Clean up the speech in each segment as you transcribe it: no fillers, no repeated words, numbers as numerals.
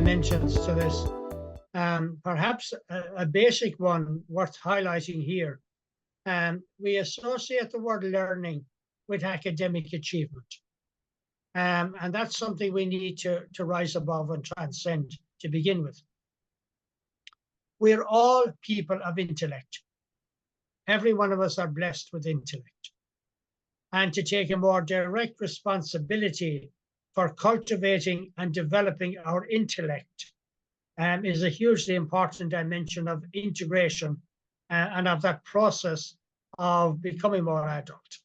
dimensions to this. Perhaps a basic one worth highlighting here. We associate the word learning with academic achievement. And that's something we need to rise above and transcend to begin with. We're all people of intellect. Every one of us are blessed with intellect. And to take a more direct responsibility for cultivating and developing our intellect is a hugely important dimension of integration and of that process of becoming more adult.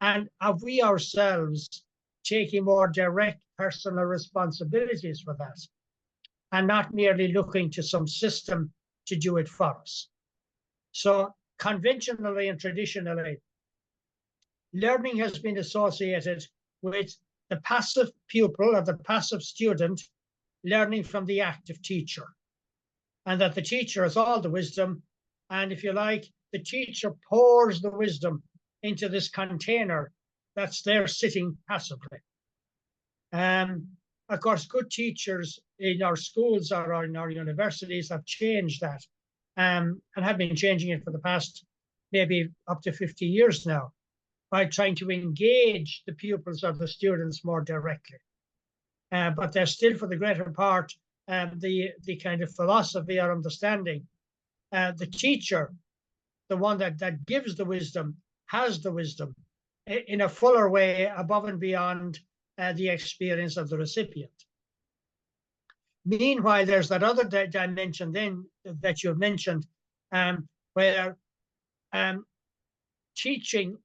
And of we ourselves taking more direct personal responsibilities for that, and not merely looking to some system to do it for us. So conventionally and traditionally, learning has been associated with the passive pupil or the passive student learning from the active teacher, and that the teacher has all the wisdom, and if you like, the teacher pours the wisdom into this container that's there sitting passively. Of course, good teachers in our schools or in our universities have changed that and have been changing it for the past maybe up to 50 years now by trying to engage the pupils or the students more directly. But they're still, for the greater part, the kind of philosophy or understanding. The teacher, the one that gives the wisdom, has the wisdom in a fuller way above and beyond the experience of the recipient. Meanwhile, there's that other dimension then that you mentioned, where teaching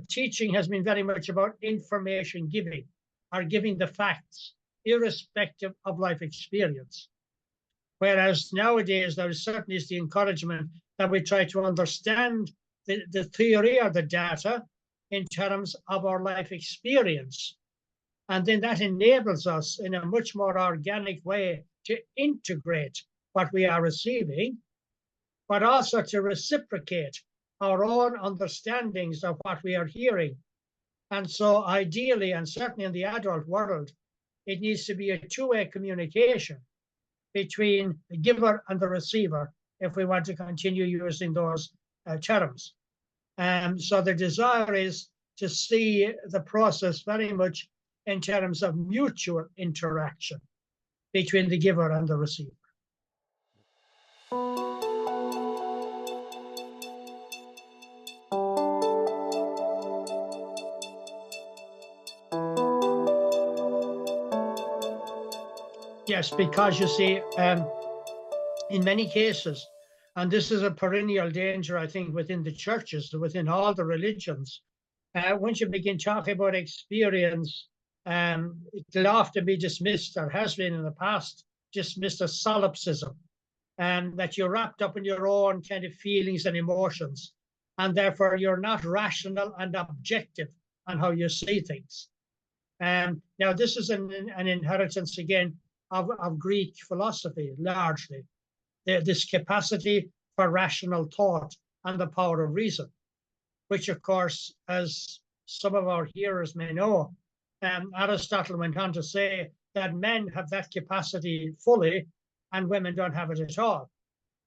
teaching has been very much about information giving, or giving the facts, irrespective of life experience. Whereas nowadays, there certainly is the encouragement that we try to understand the theory or the data in terms of our life experience. And then that enables us in a much more organic way to integrate what we are receiving, but also to reciprocate our own understandings of what we are hearing. And so ideally, and certainly in the adult world, it needs to be a two-way communication between the giver and the receiver if we want to continue using those terms. So the desire is to see the process very much in terms of mutual interaction between the giver and the receiver. Yes, because you see, in many cases, and this is a perennial danger, I think, within the churches, within all the religions, once you begin talking about experience, it'll often be dismissed, or has been in the past, dismissed as solipsism, and that you're wrapped up in your own kind of feelings and emotions, and therefore you're not rational and objective on how you see things. Now, this is an inheritance, again, of Greek philosophy, largely. This capacity for rational thought and the power of reason, which, of course, as some of our hearers may know, Aristotle went on to say that men have that capacity fully and women don't have it at all.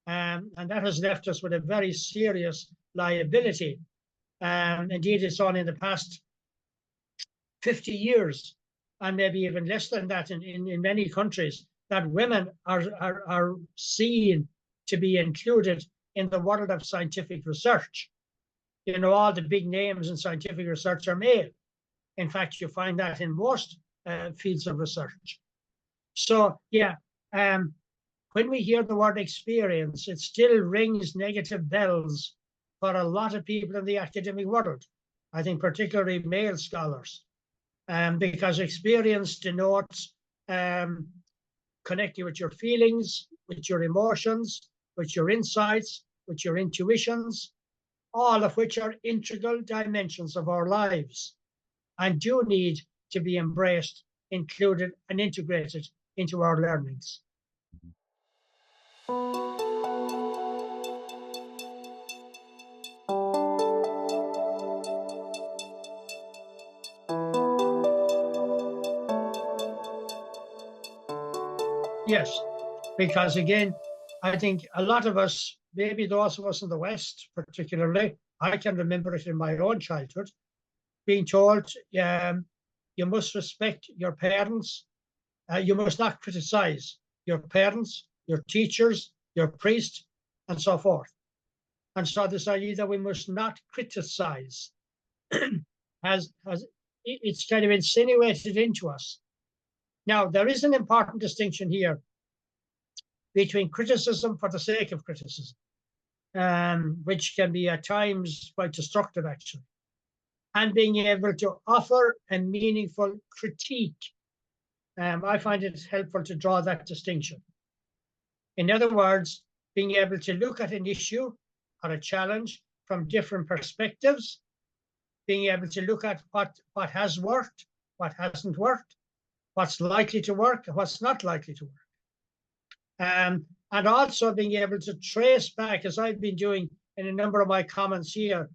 And that has left us with a very serious liability. Indeed, it's only in the past 50 years, and maybe even less than that in many countries, that women are seen to be included in the world of scientific research. You know, all the big names in scientific research are male. In fact, you find that in most fields of research. So, yeah, when we hear the word experience, it still rings negative bells for a lot of people in the academic world. I think particularly male scholars, because experience denotes connecting with your feelings, with your emotions, with your insights, with your intuitions, all of which are integral dimensions of our lives and do need to be embraced, included, and integrated into our learnings. Yes, because again, I think a lot of us, maybe those of us in the West particularly, I can remember it in my own childhood, being told you must respect your parents, you must not criticize your parents, your teachers, your priest, and so forth. And so this idea that we must not criticize has it's kind of insinuated into us. Now, there is an important distinction here between criticism for the sake of criticism, which can be at times quite destructive, actually, and being able to offer a meaningful critique. I find it helpful to draw that distinction. In other words, being able to look at an issue or a challenge from different perspectives, being able to look at what has worked, what hasn't worked, what's likely to work, and what's not likely to work. And also being able to trace back, as I've been doing in a number of my comments here,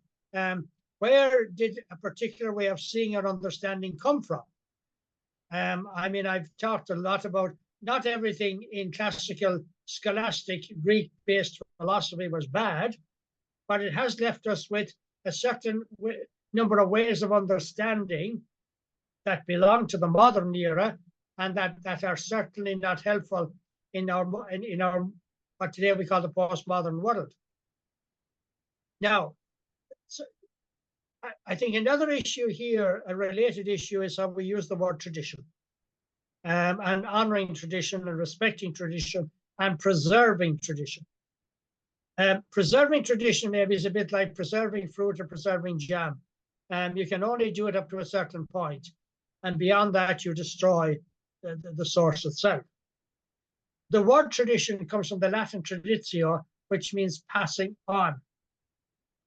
where did a particular way of seeing or understanding come from? I mean, I've talked a lot about not everything in classical scholastic Greek-based philosophy was bad, but it has left us with a certain number of ways of understanding that belong to the modern era and that are certainly not helpful in our what today we call the postmodern world. Now, so I think another issue here, a related issue, is how we use the word tradition, and honoring tradition and respecting tradition and preserving tradition. Preserving tradition maybe is a bit like preserving fruit or preserving jam. You can only do it up to a certain point, and beyond that, you destroy the source itself. The word tradition comes from the Latin traditio, which means passing on.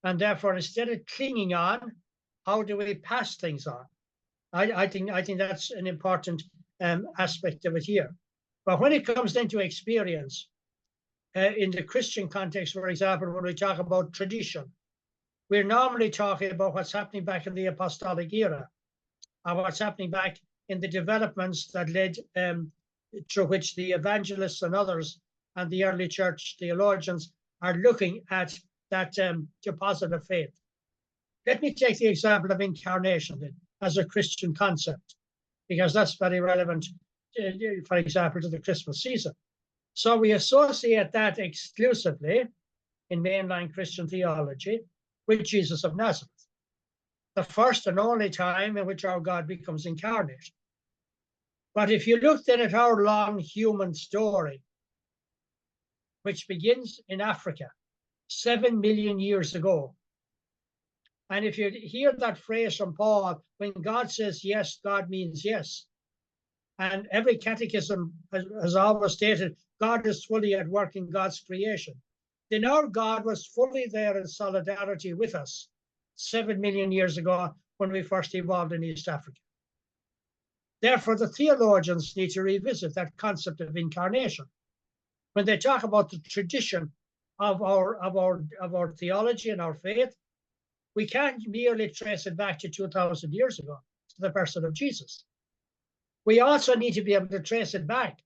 And therefore, instead of clinging on, how do we pass things on? I think that's an important aspect of it here. But when it comes then to experience, in the Christian context, for example, when we talk about tradition, we're normally talking about what's happening back in the apostolic era, or what's happening back in the developments that led through which the evangelists and others and the early church theologians are looking at that deposit of faith. Let me take the example of incarnation then, as a Christian concept, because that's very relevant, for example, to the Christmas season. So we associate that exclusively in mainline Christian theology with Jesus of Nazareth, the first and only time in which our God becomes incarnate. But if you look then at our long human story, which begins in Africa 7 million years ago, and if you hear that phrase from Paul, when God says yes, God means yes. And every catechism has always stated, God is fully at work in God's creation. Then our God was fully there in solidarity with us 7 million years ago when we first evolved in East Africa. Therefore, the theologians need to revisit that concept of incarnation. When they talk about the tradition of our theology and our faith, we can't merely trace it back to 2,000 years ago, to the person of Jesus. We also need to be able to trace it back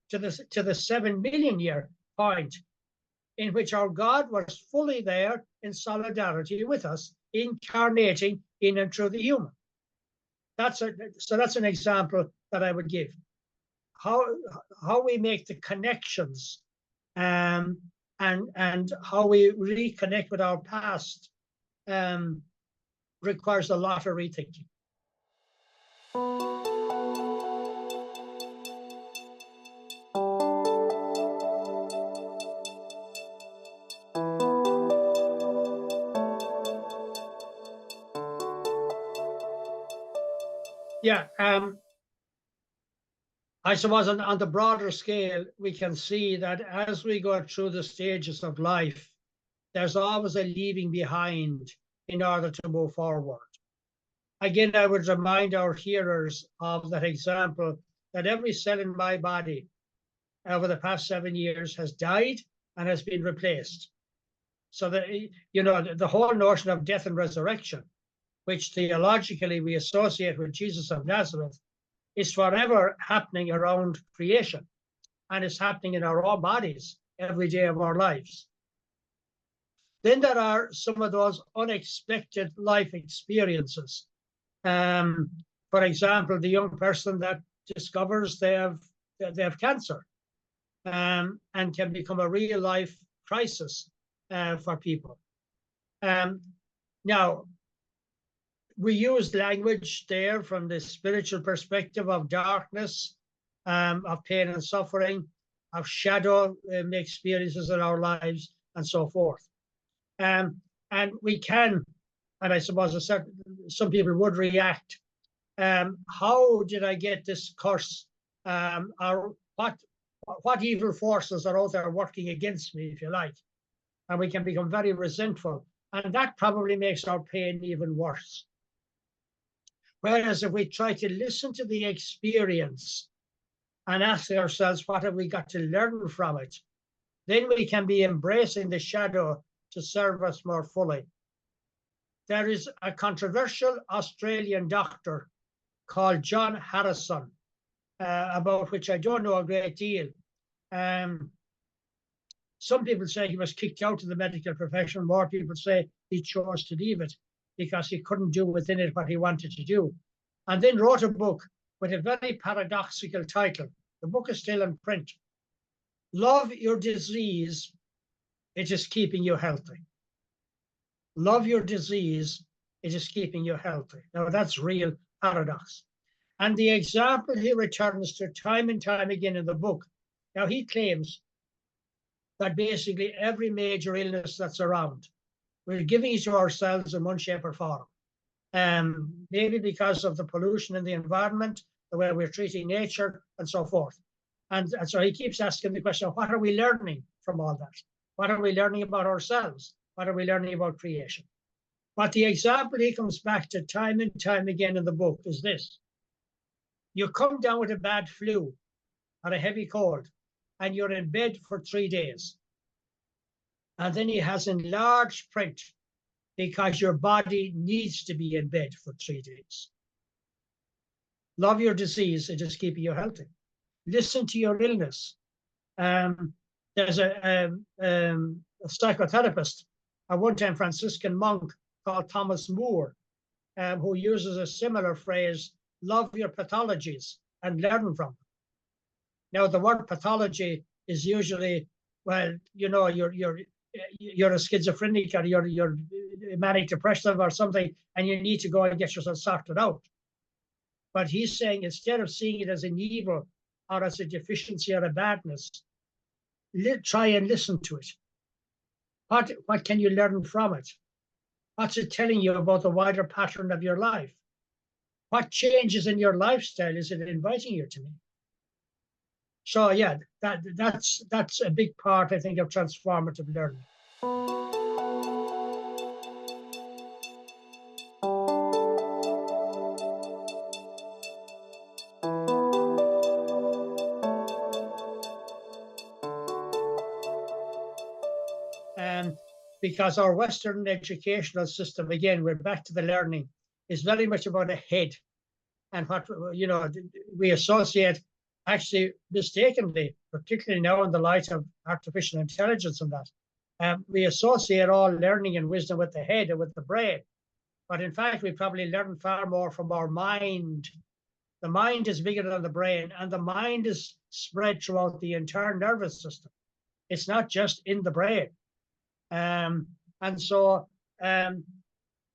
to the 7 million year point in which our God was fully there in solidarity with us, incarnating in and through the human. So that's an example that I would give. How we make the connections and how we reconnect with our past requires a lot of rethinking. Yeah, I suppose on the broader scale, we can see that as we go through the stages of life, there's always a leaving behind in order to move forward. Again, I would remind our hearers of that example that every cell in my body over the past 7 years has died and has been replaced. So that, you know, the whole notion of death and resurrection, which theologically we associate with Jesus of Nazareth, is forever happening around creation. and it's happening in our own bodies every day of our lives. Then there are some of those unexpected life experiences. For example, the young person that discovers they have cancer, and can become a real life crisis for people. Now, we use language there from the spiritual perspective of darkness, of pain and suffering, of shadow experiences in our lives, and so forth. And we can, and I suppose some people would react, how did I get this curse? Or what evil forces are out there working against me, if you like? And we can become very resentful. And that probably makes our pain even worse. Whereas if we try to listen to the experience and ask ourselves, what have we got to learn from it? Then we can be embracing the shadow to serve us more fully. There is a controversial Australian doctor called John Harrison, about which I don't know a great deal. Some people say he was kicked out of the medical profession. More people say he chose to leave it because he couldn't do within it what he wanted to do. And then wrote a book with a very paradoxical title. The book is still in print. Love your disease, it is keeping you healthy. Love your disease, it is keeping you healthy. Now that's real paradox. And the example he returns to time and time again in the book. Now he claims that basically every major illness that's around, we're giving it to ourselves in one shape or form. Maybe because of the pollution in the environment, the way we're treating nature, and so forth. And so he keeps asking the question, what are we learning from all that? What are we learning about ourselves? What are we learning about creation? But the example he comes back to time and time again in the book is this. You come down with a bad flu or a heavy cold, and you're in bed for 3 days. And then he has in large print, because your body needs to be in bed for 3 days. Love your disease, it is keeping you healthy. Listen to your illness. There's a psychotherapist, a one-time Franciscan monk called Thomas Moore, who uses a similar phrase, love your pathologies and learn from them. Now, the word pathology is usually, well, you know, you're a schizophrenic or you're manic depressive or something, and you need to go and get yourself sorted out. But he's saying instead of seeing it as an evil or as a deficiency or a badness, try and listen to it. What can you learn from it? What's it telling you about the wider pattern of your life? What changes in your lifestyle is it inviting you to make? So yeah, that's a big part, I think, of transformative learning. Because our Western educational system, again, we're back to the learning, is very much about a head. And what, you know, we associate, actually mistakenly, particularly now in the light of artificial intelligence and that, we associate all learning and wisdom with the head and with the brain. But in fact, we probably learn far more from our mind. The mind is bigger than the brain, and the mind is spread throughout the entire nervous system. It's not just in the brain. And so a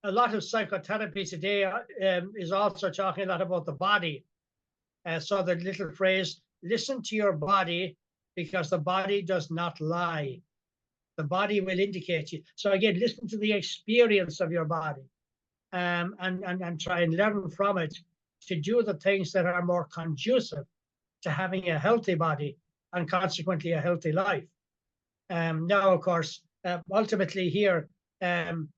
lot of psychotherapy today is also talking a lot about the body. So the little phrase, listen to your body, because the body does not lie. The body will indicate you. So again, listen to the experience of your body, and try and learn from it to do the things that are more conducive to having a healthy body and consequently a healthy life. Now, of course, ultimately here, the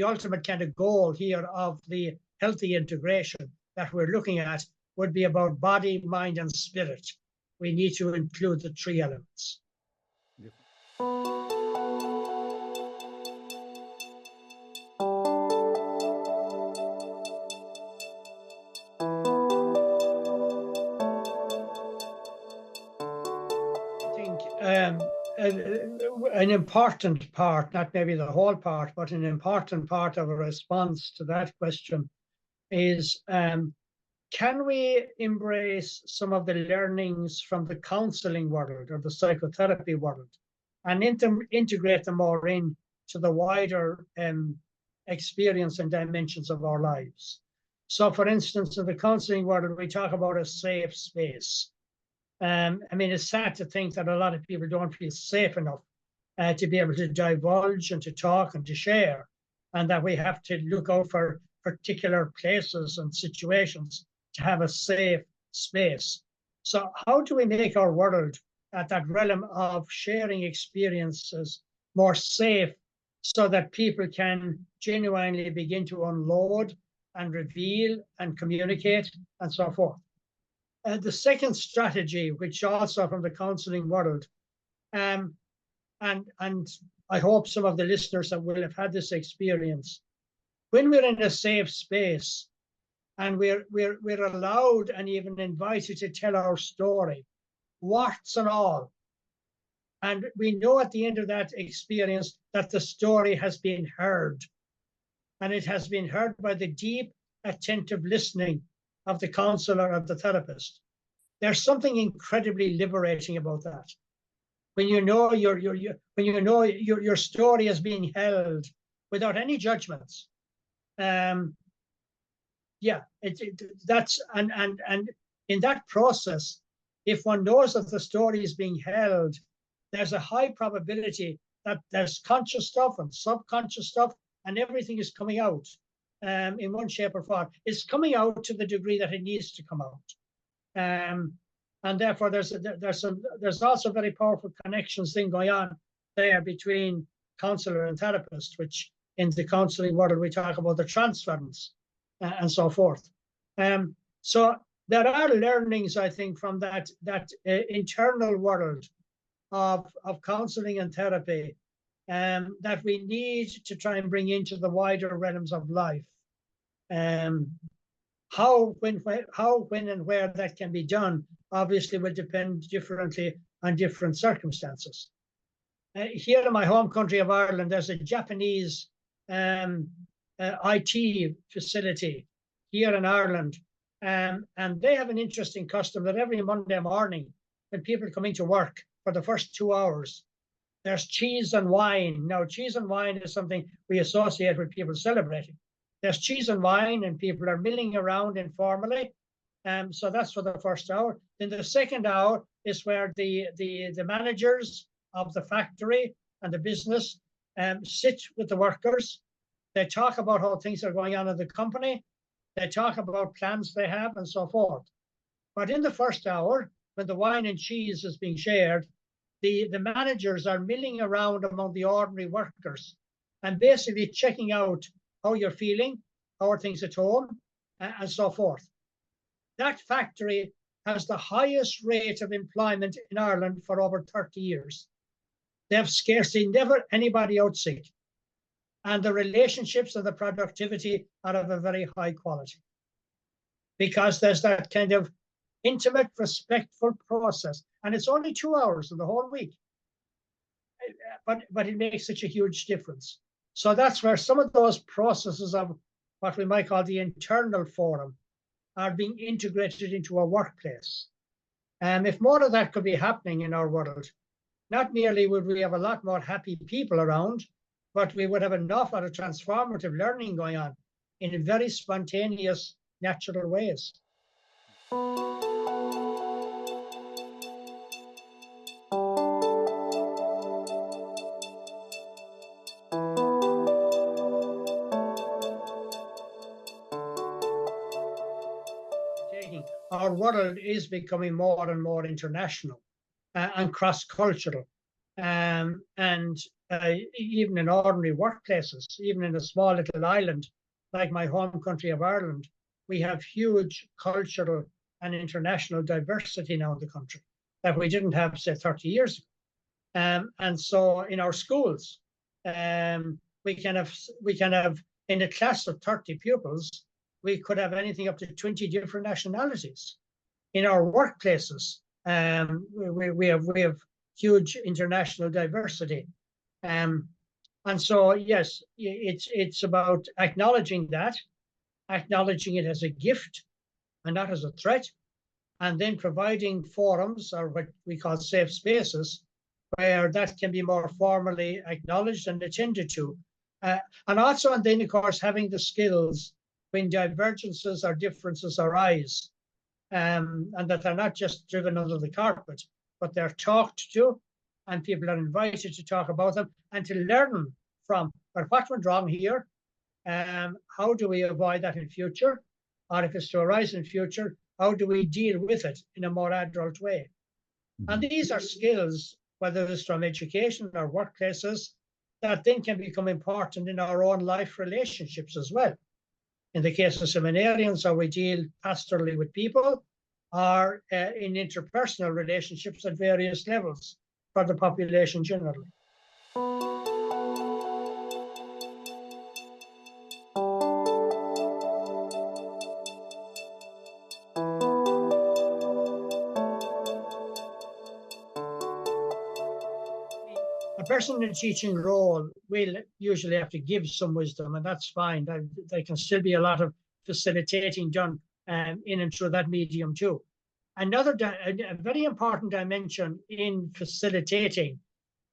ultimate kind of goal here of the healthy integration that we're looking at would be about body, mind, and spirit. We need to include the three elements. an important part, not maybe the whole part, but an important part of a response to that question is, can we embrace some of the learnings from the counseling world or the psychotherapy world and integrate them more into the wider experience and dimensions of our lives? So, for instance, in the counseling world, we talk about a safe space. I mean, it's sad to think that a lot of people don't feel safe enough to be able to divulge and to talk and to share, and that we have to look out for particular places and situations to have a safe space. So how do we make our world at that realm of sharing experiences more safe so that people can genuinely begin to unload and reveal and communicate and so forth? The second strategy, which also from the counseling world, and I hope some of the listeners that will have had this experience, when we're in a safe space and we're allowed and even invited to tell our story, warts and all, and we know at the end of that experience that the story has been heard, and it has been heard by the deep, attentive listening of the counselor, of the therapist. There's something incredibly liberating about that. When you know your story is being held without any judgments. Yeah, that's and in that process, if one knows that the story is being held, there's a high probability that there's conscious stuff and subconscious stuff, and everything is coming out in one shape or form. It's coming out to the degree that it needs to come out, and therefore there's also very powerful connections thing going on there between counselor and therapist, which in the counseling world we talk about the transference and so forth. So there are learnings, I think, from that internal world of counseling and therapy that we need to try and bring into the wider realms of life. How, when, and where that can be done obviously will depend differently on different circumstances. Here in my home country of Ireland, there's a Japanese IT facility here in Ireland, and they have an interesting custom that every Monday morning, when people come into work for the first 2 hours, there's cheese and wine. Now, cheese and wine is something we associate with people celebrating. There's cheese and wine, and people are milling around informally. So that's for the first hour. Then the second hour is where the managers of the factory and the business sit with the workers. They talk about how things are going on in the company. They talk about plans they have and so forth. But in the first hour, when the wine and cheese is being shared, the managers are milling around among the ordinary workers and basically checking out how you're feeling, how are things at home, and so forth. That factory has the highest rate of employment in Ireland for over 30 years. They have scarcely never anybody out sick. And the relationships and the productivity are of a very high quality. Because there's that kind of intimate, respectful process. And it's only 2 hours in the whole week. But it makes such a huge difference. So that's where some of those processes of what we might call the internal forum are being integrated into a workplace. And if more of that could be happening in our world, not merely would we have a lot more happy people around, but we would have an awful lot of transformative learning going on in very spontaneous, natural ways. Our world is becoming more and more international and cross-cultural. And even in ordinary workplaces, even in a small little island like my home country of Ireland, we have huge cultural and international diversity now in the country that we didn't have, say, 30 years ago. And so in our schools, we can have in a class of 30 pupils, we could have anything up to 20 different nationalities. In our workplaces, we have huge international diversity. And so, yes, it's about acknowledging that, acknowledging it as a gift and not as a threat, and then providing forums, or what we call safe spaces, where that can be more formally acknowledged and attended to. And also, and then, of course, having the skills when divergences or differences arise, and that they're not just driven under the carpet, but they're talked to, and people are invited to talk about them and to learn from, but what went wrong here? How do we avoid that in future? Or if it's to arise in future, how do we deal with it in a more adult way? And these are skills, whether it's from education or workplaces, that then can become important in our own life relationships as well. In the case of seminarians, how we deal pastorally with people, or in interpersonal relationships at various levels for the population generally. A person in a teaching role will usually have to give some wisdom, and that's fine. There can still be a lot of facilitating done in and through that medium too. Another a very important dimension in facilitating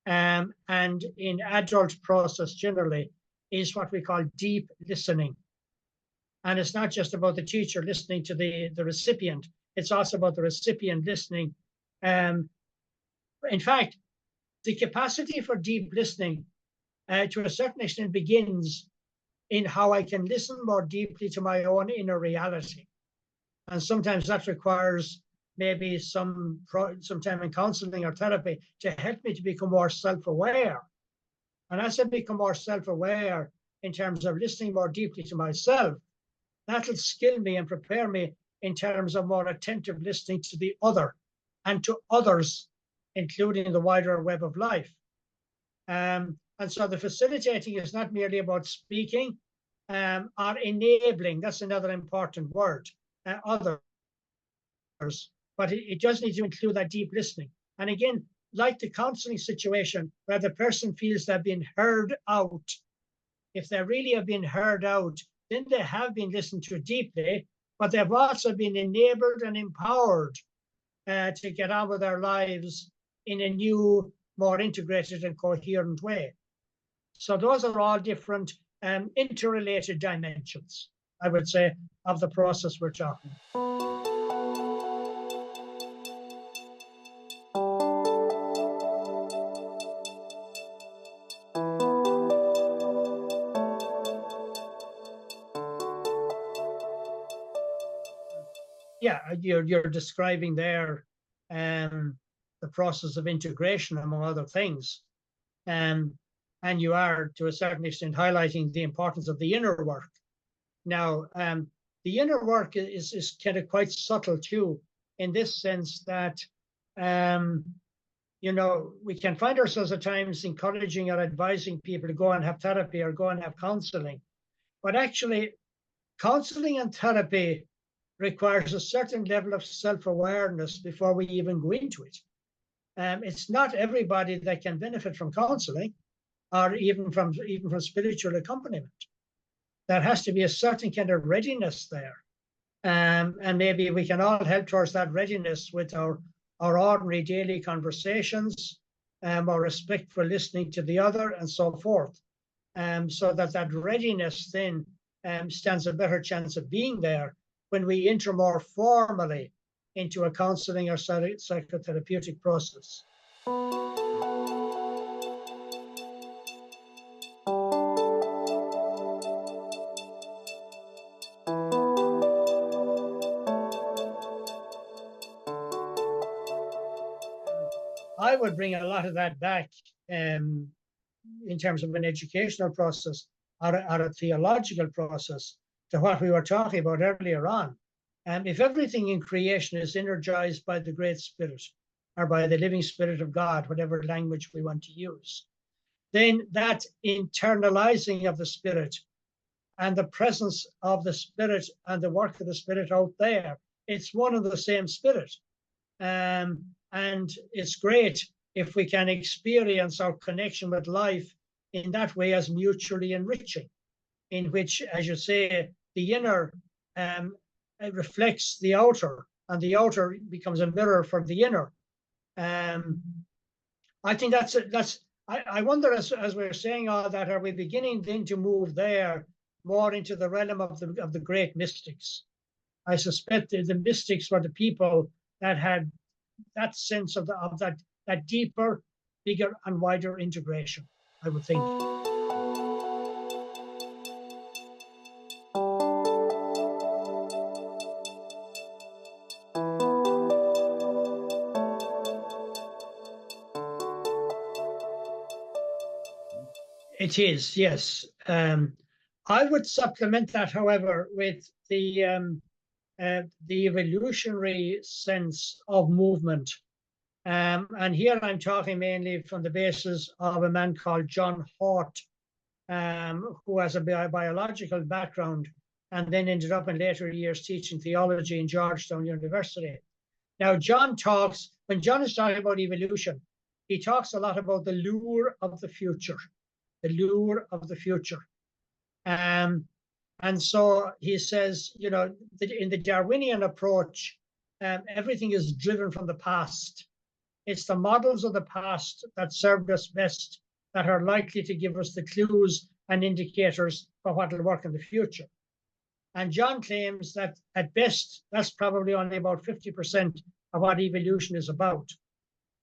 and in adult process generally is what we call deep listening. And it's not just about the teacher listening to the recipient, it's also about the recipient listening. In fact, the capacity for deep listening to a certain extent begins in how I can listen more deeply to my own inner reality. And sometimes that requires maybe some time in counseling or therapy to help me to become more self-aware. And as I become more self-aware in terms of listening more deeply to myself, that'll skill me and prepare me in terms of more attentive listening to the other and to others, including the wider web of life. And so the facilitating is not merely about speaking or enabling, that's another important word, others, but it does need to include that deep listening. And again, like the counseling situation where the person feels they've been heard out, if they really have been heard out, then they have been listened to deeply, but they've also been enabled and empowered to get on with their lives in a new, more integrated and coherent way. So those are all different interrelated dimensions, I would say, of the process we're talking. Yeah, you're describing there the process of integration, among other things. And you are, to a certain extent, highlighting the importance of the inner work. Now, the inner work is kind of quite subtle too, in this sense that, you know, we can find ourselves at times encouraging or advising people to go and have therapy or go and have counseling. But actually, counseling and therapy requires a certain level of self-awareness before we even go into it. It's not everybody that can benefit from counseling or even from spiritual accompaniment. There has to be a certain kind of readiness there. And maybe we can all help towards that readiness with our ordinary daily conversations, our respect for listening to the other, and so forth. So that readiness then stands a better chance of being there when we enter more formally into a counseling or psychotherapeutic process. I would bring a lot of that back in terms of an educational process or a theological process to what we were talking about earlier on. If everything in creation is energized by the Great Spirit or by the living Spirit of God, whatever language we want to use, then that internalizing of the Spirit and the presence of the Spirit and the work of the Spirit out there, it's one and the same Spirit. And it's great if we can experience our connection with life in that way as mutually enriching, in which, as you say, the inner it reflects the outer, and the outer becomes a mirror for the inner. I think I wonder, as we're saying all that, are we beginning then to move there more into the realm of the great mystics? I suspect that the mystics were the people that had that sense of that deeper, bigger, and wider integration, I would think. It is, yes. I would supplement that, however, with the evolutionary sense of movement. And here I'm talking mainly from the basis of a man called John Hort, who has a biological background and then ended up in later years teaching theology in Georgetown University. Now, when John is talking about evolution, he talks a lot about the lure of the future, the lure of the future. And so he says, you know, in the Darwinian approach, everything is driven from the past. It's the models of the past that served us best that are likely to give us the clues and indicators for what will work in the future. And John claims that at best, that's probably only about 50% of what evolution is about.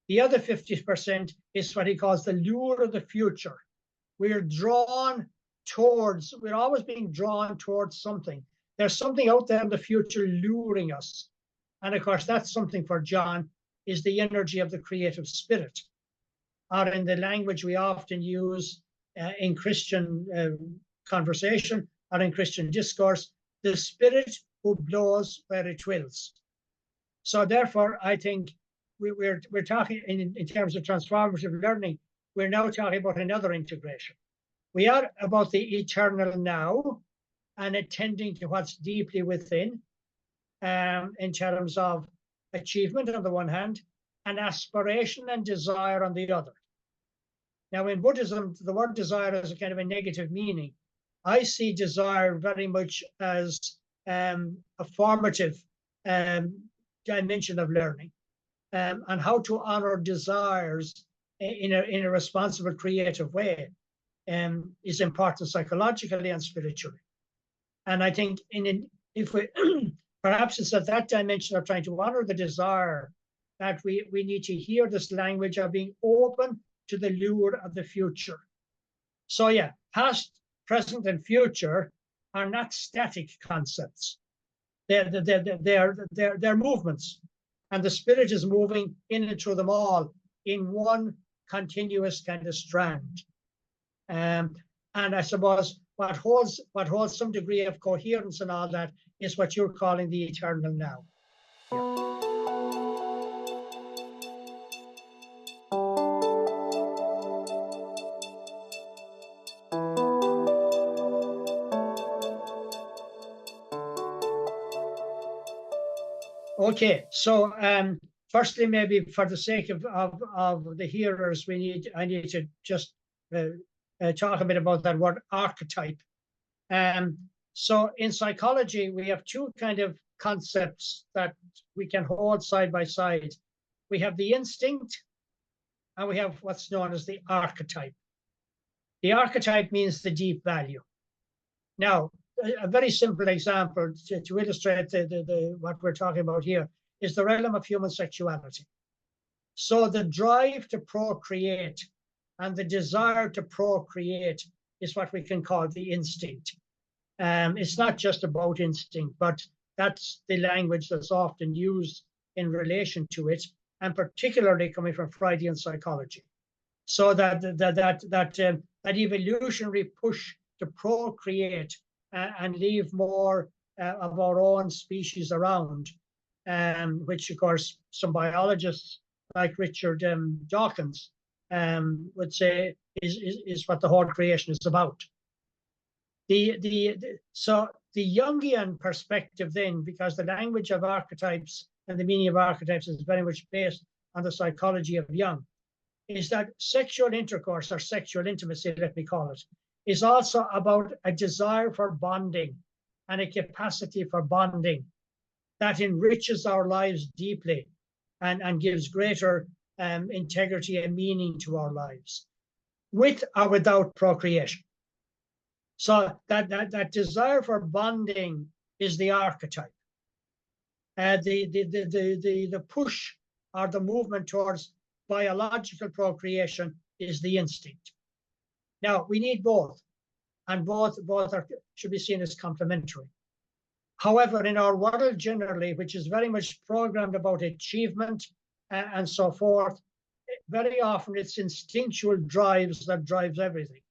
The other 50% is what he calls the lure of the future. We're always being drawn towards something. There's something out there in the future luring us. And of course, that's something for John is the energy of the creative spirit. Or in the language we often use in Christian conversation or in Christian discourse, the spirit who blows where it wills. So therefore, I think we're talking in terms of transformative learning, we're now talking about another integration. We are about the eternal now and attending to what's deeply within in terms of achievement on the one hand and aspiration and desire on the other. Now, in Buddhism, the word desire has a kind of a negative meaning. I see desire very much as a formative dimension of learning, and how to honor desires in a responsible, creative way is important psychologically and spiritually. And I think if we perhaps it's at that dimension of trying to honor the desire that we need to hear this language of being open to the lure of the future. So yeah, past, present, and future are not static concepts. They're movements, and the spirit is moving in and through them all in one continuous kind of strand. And I suppose what holds some degree of coherence and all that is what you're calling the eternal now. Yeah. Okay, so firstly, maybe for the sake of the hearers, I need to just talk a bit about that word archetype. So in psychology, we have two kind of concepts that we can hold side by side. We have the instinct, and we have what's known as the archetype. The archetype means the deep value. Now, a very simple example to illustrate what we're talking about here is the realm of human sexuality. So the drive to procreate and the desire to procreate is what we can call the instinct. It's not just about instinct, but that's the language that's often used in relation to it, and particularly coming from Freudian psychology. So that evolutionary push to procreate and leave more of our own species around, which of course some biologists like Richard Dawkins would say is what the whole creation is about. So the Jungian perspective then, because the language of archetypes and the meaning of archetypes is very much based on the psychology of Jung. is that sexual intercourse, or sexual intimacy, let me call it, is also about a desire for bonding and a capacity for bonding that enriches our lives deeply and gives greater integrity and meaning to our lives, with or without procreation. So that desire for bonding is the archetype. The push or the movement towards biological procreation is the instinct. Now, we need both, and both should be seen as complementary. However, in our world generally, which is very much programmed about achievement and so forth, very often it's instinctual drives that drives everything.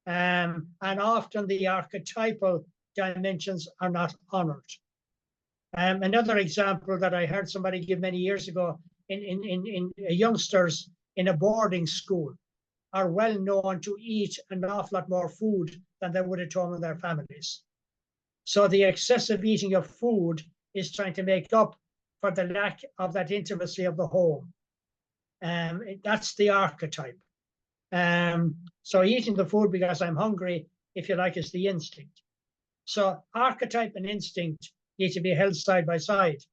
And often the archetypal dimensions are not honored. Another example that I heard somebody give many years ago, in youngsters in a boarding school are well known to eat an awful lot more food than they would at home in their families. So the excessive eating of food is trying to make up for the lack of that intimacy of the home. That's the archetype. So eating the food because I'm hungry, if you like, is the instinct. So archetype and instinct need to be held side by side.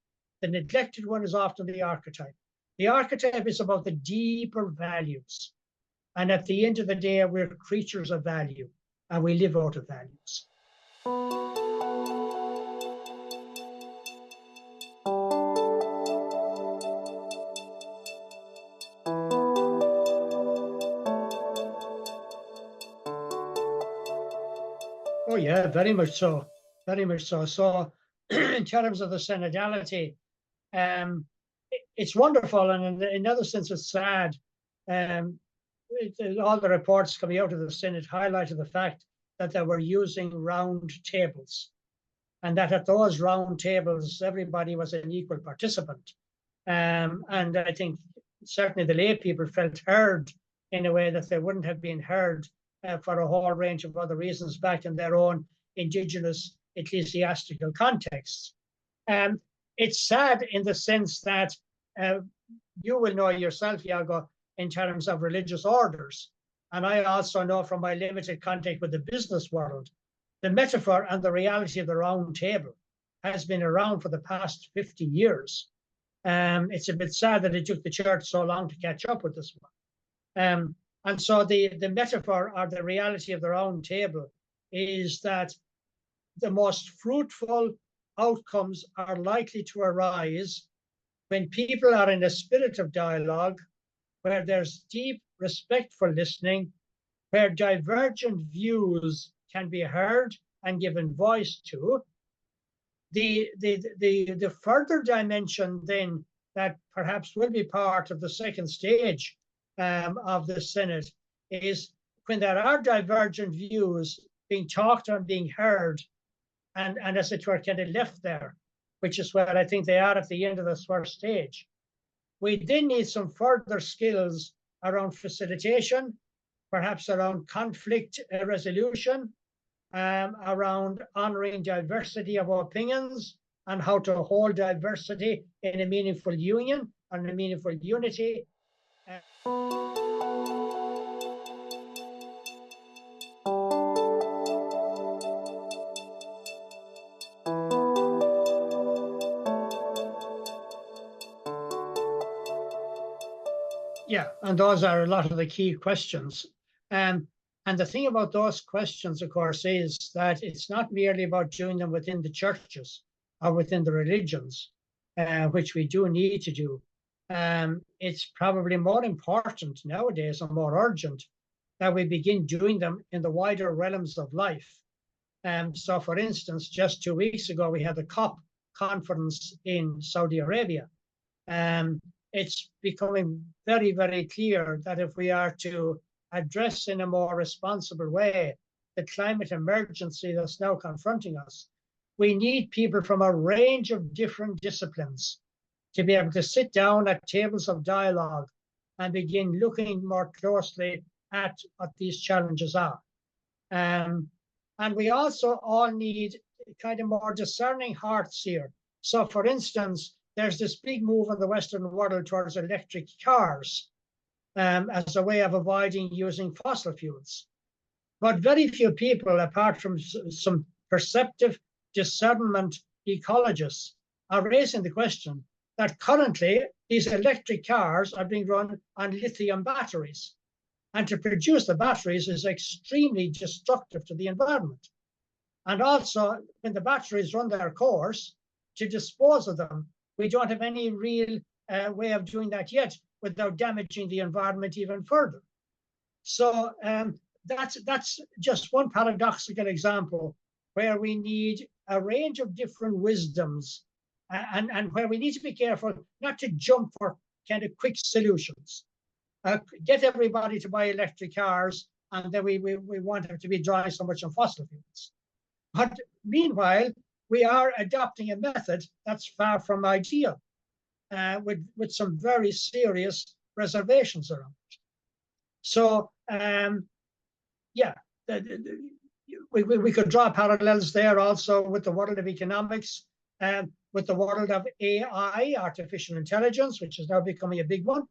The neglected one is often the archetype. The archetype is about the deeper values. And at the end of the day, we're creatures of value, and we live out of values. Oh yeah, very much so. Very much so. So in terms of the synodality, it's wonderful, and in another sense, it's sad. All the reports coming out of the Synod highlighted the fact that they were using round tables, and that at those round tables, everybody was an equal participant. And I think certainly the lay people felt heard in a way that they wouldn't have been heard for a whole range of other reasons back in their own indigenous ecclesiastical contexts. It's sad in the sense that you will know yourself, Iago, in terms of religious orders. And I also know from my limited contact with the business world, the metaphor and the reality of the round table has been around for the past 50 years. It's a bit sad that it took the church so long to catch up with this one. And so the metaphor or the reality of the round table is that the most fruitful outcomes are likely to arise when people are in a spirit of dialogue, where there's deep, respectful listening, where divergent views can be heard and given voice to. The further dimension then that perhaps will be part of the second stage of the Synod is when there are divergent views being talked and being heard, and as it were, kind of left there, which is where I think they are at the end of this first stage. We then need some further skills around facilitation, perhaps around conflict resolution, around honoring diversity of opinions, and how to hold diversity in a meaningful union and a meaningful unity. Yeah, and those are a lot of the key questions. And the thing about those questions, of course, is that it's not merely about doing them within the churches or within the religions, which we do need to do. It's probably more important nowadays and more urgent that we begin doing them in the wider realms of life. So, for instance, just 2 weeks ago, we had the COP conference in Saudi Arabia. It's becoming very, very clear that if we are to address in a more responsible way the climate emergency that's now confronting us, we need people from a range of different disciplines to be able to sit down at tables of dialogue and begin looking more closely at what these challenges are. And we also all need kind of more discerning hearts here. So, for instance, there's this big move in the Western world towards electric cars. as a way of avoiding using fossil fuels. But very few people, apart from some perceptive discernment ecologists, are raising the question that currently these electric cars are being run on lithium batteries. And to produce the batteries is extremely destructive to the environment. And also, when the batteries run their course, to dispose of them, we don't have any real way of doing that yet without damaging the environment even further. So that's just one paradoxical example where we need a range of different wisdoms and where we need to be careful not to jump for kind of quick solutions. Get everybody to buy electric cars, and then we want them to be drawing so much on fossil fuels. But meanwhile, we are adopting a method that's far from ideal, with some very serious reservations around it. So, yeah, we could draw parallels there also with the world of economics, with the world of AI, artificial intelligence, which is now becoming a big one.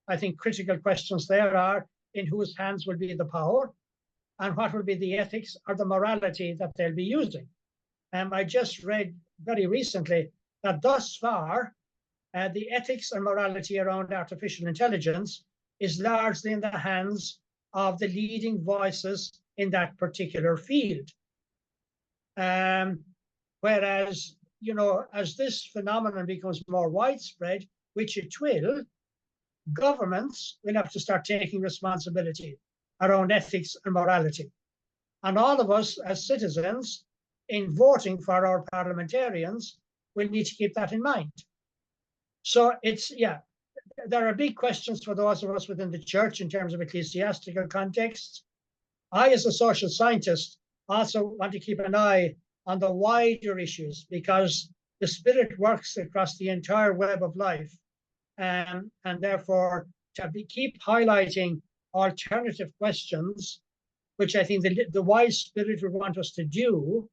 I think critical questions there are in whose hands will be the power and what will be the ethics or the morality that they'll be using. I just read very recently that thus far, the ethics and morality around artificial intelligence is largely in the hands of the leading voices in that particular field. Whereas, you know, as this phenomenon becomes more widespread, which it will, governments will have to start taking responsibility around ethics and morality. And all of us as citizens, in voting for our parliamentarians, will need to keep that in mind. So it's, yeah, there are big questions for those of us within the church in terms of ecclesiastical contexts. I, as a social scientist, also want to keep an eye on the wider issues because the Spirit works across the entire web of life. And therefore, to keep highlighting alternative questions, which I think the wise Spirit would want us to do,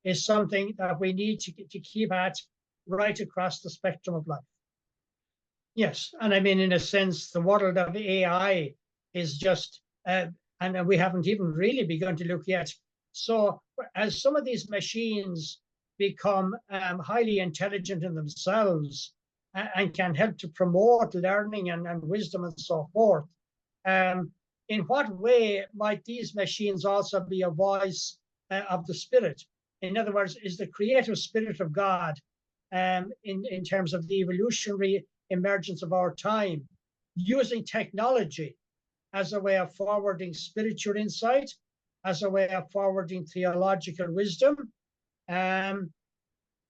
is something that we need to keep at right across the spectrum of life. Yes, and I mean, in a sense, the world of AI is just, and we haven't even really begun to look yet. So as some of these machines become highly intelligent in themselves and can help to promote learning and wisdom and so forth, in what way might these machines also be a voice of the Spirit? In other words, is the creative Spirit of God in terms of the evolutionary emergence of our time, using technology as a way of forwarding spiritual insight, as a way of forwarding theological wisdom? And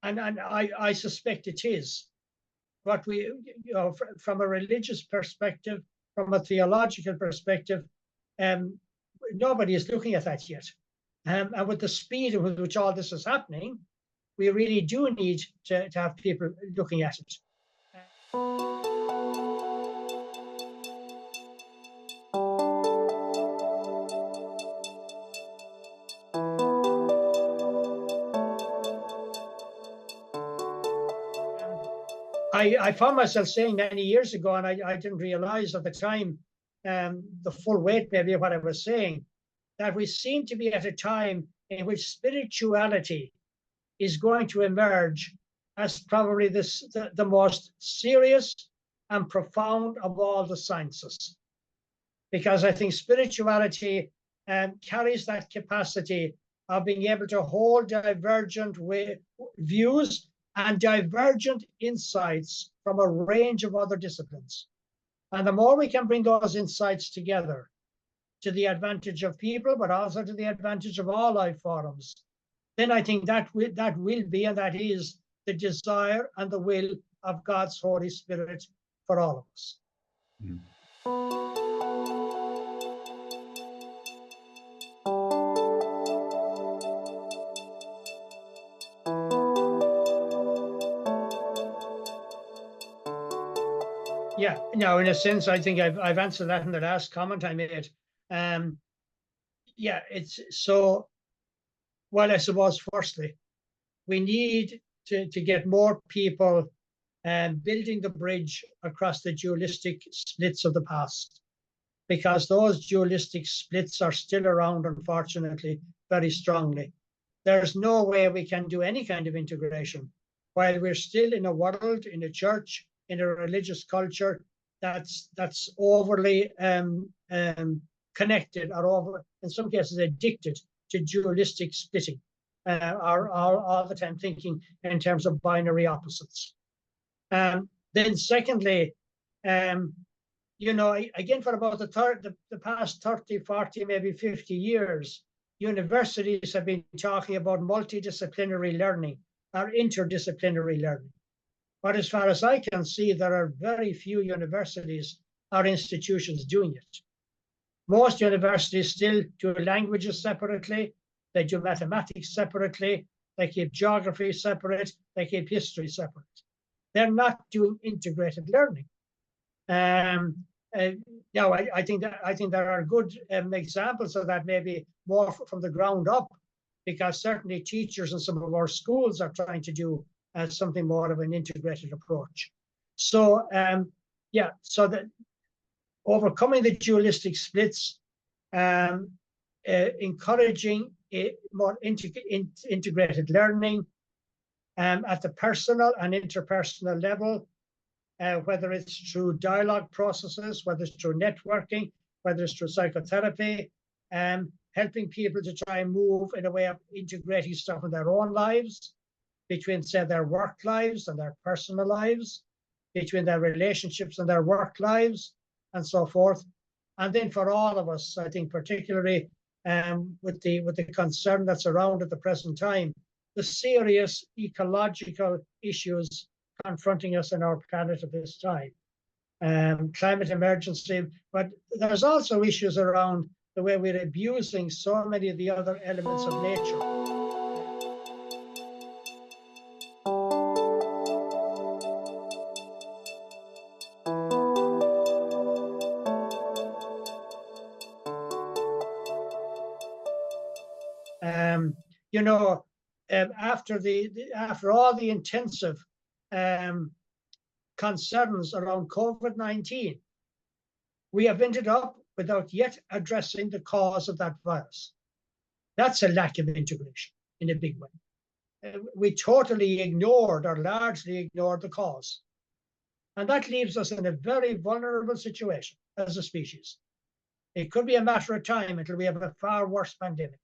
I suspect it is. But we, you know, from a religious perspective, from a theological perspective, nobody is looking at that yet. And with the speed with which all this is happening, we really do need to have people looking at it. I found myself saying many years ago, and I didn't realize at the time the full weight maybe of what I was saying, that we seem to be at a time in which spirituality is going to emerge as probably the most serious and profound of all the sciences. Because I think spirituality carries that capacity of being able to hold divergent views and divergent insights from a range of other disciplines. And the more we can bring those insights together to the advantage of people, but also to the advantage of all life forms, then I think that will be, and that is, the desire and the will of God's Holy Spirit for all of us. Mm. Yeah, no, in a sense, I think I've answered that in the last comment I made. Yeah, it's so, well, I suppose, firstly, we need to get more people building the bridge across the dualistic splits of the past. because those dualistic splits are still around, unfortunately, very strongly. There's no way we can do any kind of integration while we're still in a world, in a church, in a religious culture that's overly connected, or over, in some cases, addicted to dualistic splitting, or all the time thinking in terms of binary opposites. Then secondly, you know, again, for about the past 30, 40, maybe 50 years, universities have been talking about multidisciplinary learning or interdisciplinary learning. But as far as I can see, there are very few universities or institutions doing it. Most universities still do languages separately, they do mathematics separately, they keep geography separate, they keep history separate. They're not doing integrated learning. Now, I think there are good examples of that, maybe more from the ground up, because certainly teachers in some of our schools are trying to do something more of an integrated approach. So, yeah, so that overcoming the dualistic splits, encouraging a more integrated learning at the personal and interpersonal level, whether it's through dialogue processes, whether it's through networking, whether it's through psychotherapy, helping people to try and move in a way of integrating stuff in their own lives, between, say, their work lives and their personal lives, between their relationships and their work lives, and so forth. And then for all of us, I think particularly with the concern that's around at the present time, the serious ecological issues confronting us in our planet at this time. Climate emergency, but there's also issues around the way we're abusing so many of the other elements of nature. You know, after all the intensive concerns around COVID-19, we have ended up without yet addressing the cause of that virus. That's a lack of integration in a big way. We totally ignored, or largely ignored, the cause. And that leaves us in a very vulnerable situation as a species. It could be a matter of time until we have a far worse pandemic,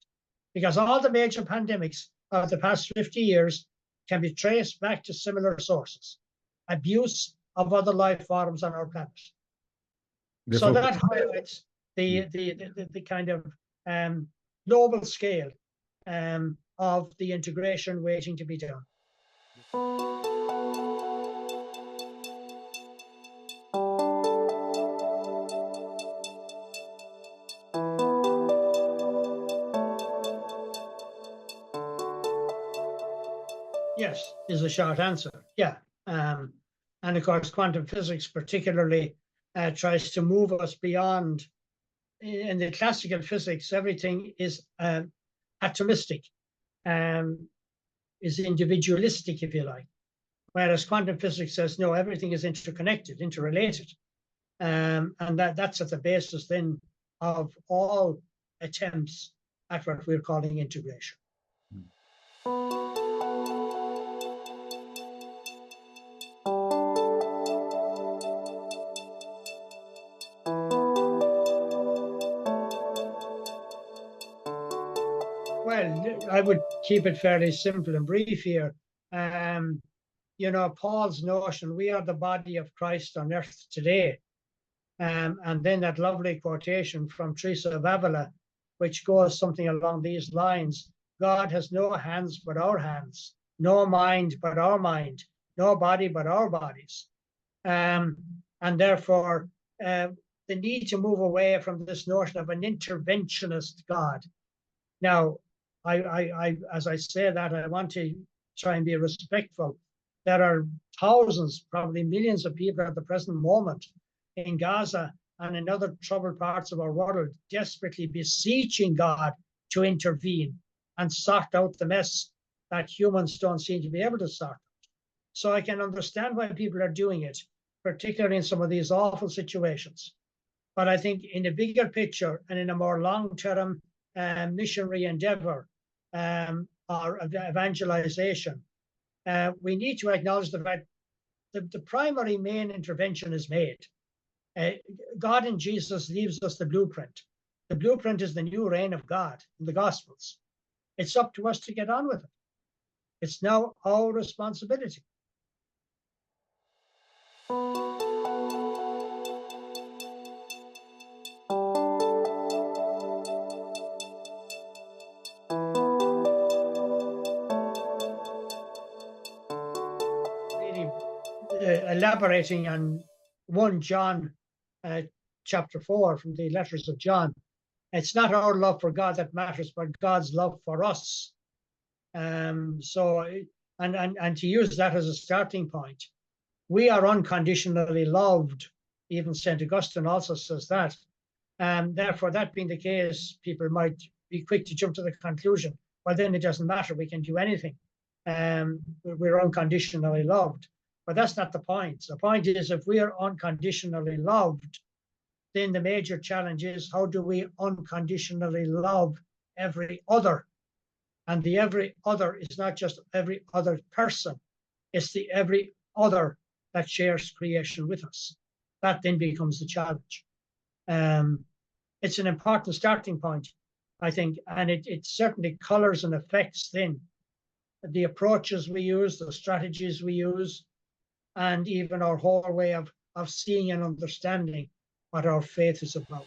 because all the major pandemics of the past 50 years can be traced back to similar sources: abuse of other life forms on our planet. So that highlights the kind of global scale of the integration waiting to be done. Yes, is a short answer. Yeah. And of course, quantum physics particularly tries to move us beyond. In the classical physics, everything is atomistic, is individualistic, if you like. Whereas quantum physics says, no, everything is interconnected, interrelated. And that's at the basis then of all attempts at what we're calling integration. Well, I would keep it fairly simple and brief here. You know, Paul's notion, we are the body of Christ on earth today. And then that lovely quotation from Teresa of Avila, which goes something along these lines: God has no hands but our hands, no mind but our mind, no body but our bodies. And therefore, the need to move away from this notion of an interventionist God. Now, as I say that, I want to try and be respectful. There are thousands, probably millions of people at the present moment in Gaza and in other troubled parts of our world, desperately beseeching God to intervene and sort out the mess that humans don't seem to be able to sort out. So I can understand why people are doing it, particularly in some of these awful situations. But I think in a bigger picture and in a more long-term missionary endeavor or evangelization, we need to acknowledge the fact that the primary main intervention is made. God in Jesus leaves us the blueprint. The blueprint is the new reign of God in the Gospels. It's up to us to get on with it. It's now our responsibility. Really elaborating on 1 John chapter 4 from the letters of John. It's not our love for God that matters, but God's love for us. And to use that as a starting point, we are unconditionally loved. Even St. Augustine also says that. Therefore, that being the case, people might be quick to jump to the conclusion, well, then it doesn't matter, we can do anything. We're unconditionally loved. But that's not the point. The point is, if we are unconditionally loved, then the major challenge is, how do we unconditionally love every other? And the every other is not just every other person, it's the every other that shares creation with us. That then becomes the challenge. It's an important starting point, I think, and it certainly colors and affects then the approaches we use, the strategies we use, and even our whole way of seeing and understanding what our faith is about.